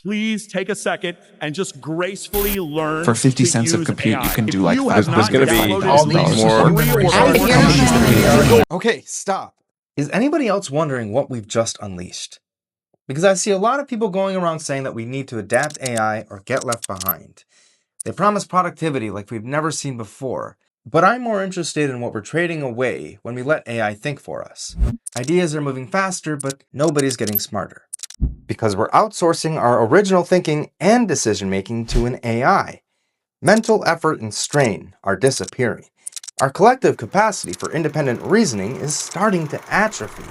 please take a second and just gracefully learn For 50 to cents of use compute, AI. you can If do like you 5 have not gonna be downloaded all the these more more- Okay, stop. Is anybody else wondering what we've just unleashed? Because I see a lot of people going around saying that we need to adapt AI or get left behind. They promise productivity like we've never seen before. But I'm more interested in what we're trading away when we let AI think for us. Ideas are moving faster, but nobody's getting smarter. Because we're outsourcing our original thinking and decision-making to an AI. Mental effort and strain are disappearing. Our collective capacity for independent reasoning is starting to atrophy.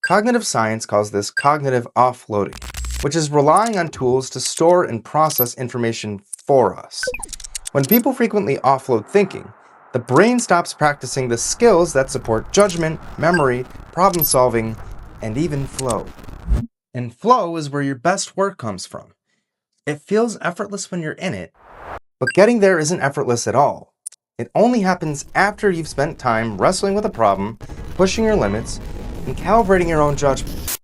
Cognitive science calls this cognitive offloading, which is relying on tools to store and process information for us. When people frequently offload thinking, the brain stops practicing the skills that support judgment, memory, problem solving, and even flow. And flow is where your best work comes from. It feels effortless when you're in it, but getting there isn't effortless at all. It only happens after you've spent time wrestling with a problem, pushing your limits, and calibrating your own judgment.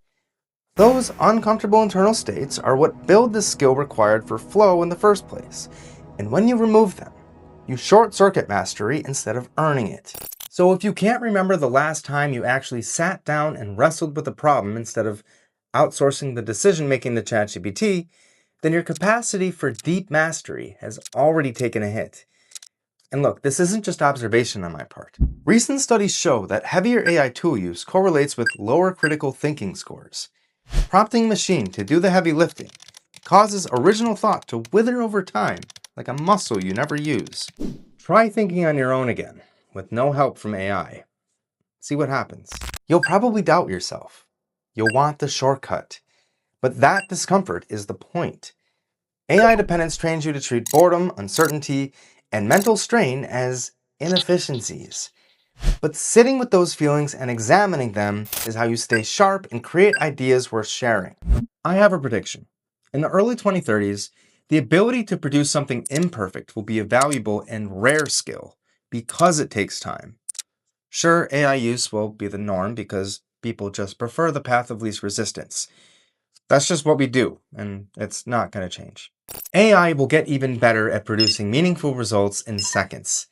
Those uncomfortable internal states are what build the skill required for flow in the first place. And when you remove them, you short-circuit mastery instead of earning it. So if you can't remember the last time you actually sat down and wrestled with a problem instead of outsourcing the decision-making to ChatGPT, then your capacity for deep mastery has already taken a hit. And look, this isn't just observation on my part. Recent studies show that heavier AI tool use correlates with lower critical thinking scores. Prompting a machine to do the heavy lifting causes original thought to wither over time, like a muscle you never use. Try thinking on your own again, with no help from AI. See what happens. You'll probably doubt yourself. You'll want the shortcut. But that discomfort is the point. AI dependence trains you to treat boredom, uncertainty, and mental strain as inefficiencies. But sitting with those feelings and examining them is how you stay sharp and create ideas worth sharing. I have a prediction. In the early 2030s, the ability to produce something imperfect will be a valuable and rare skill because it takes time. Sure, AI use will be the norm because people just prefer the path of least resistance. That's just what we do, and it's not going to change. AI will get even better at producing meaningful results in seconds.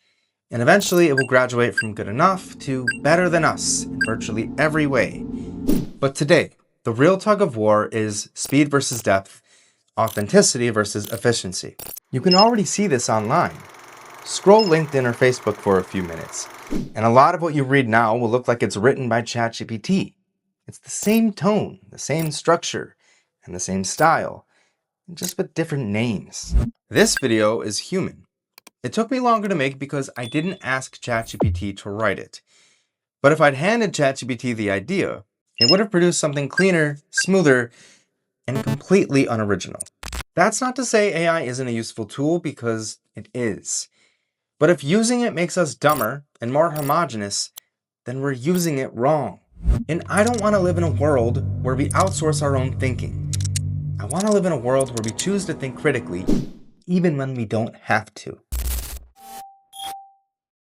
And eventually it will graduate from good enough to better than us in virtually every way. But today, the real tug of war is speed versus depth, authenticity versus efficiency. You can already see this online. Scroll LinkedIn or Facebook for a few minutes, and a lot of what you read now will look like it's written by ChatGPT. It's the same tone, the same structure, and the same style, just with different names. This video is human. It took me longer to make because I didn't ask ChatGPT to write it. But if I'd handed ChatGPT the idea, it would have produced something cleaner, smoother, and completely unoriginal. That's not to say AI isn't a useful tool, because it is. But if using it makes us dumber and more homogenous, then we're using it wrong. And I don't want to live in a world where we outsource our own thinking. I want to live in a world where we choose to think critically, even when we don't have to.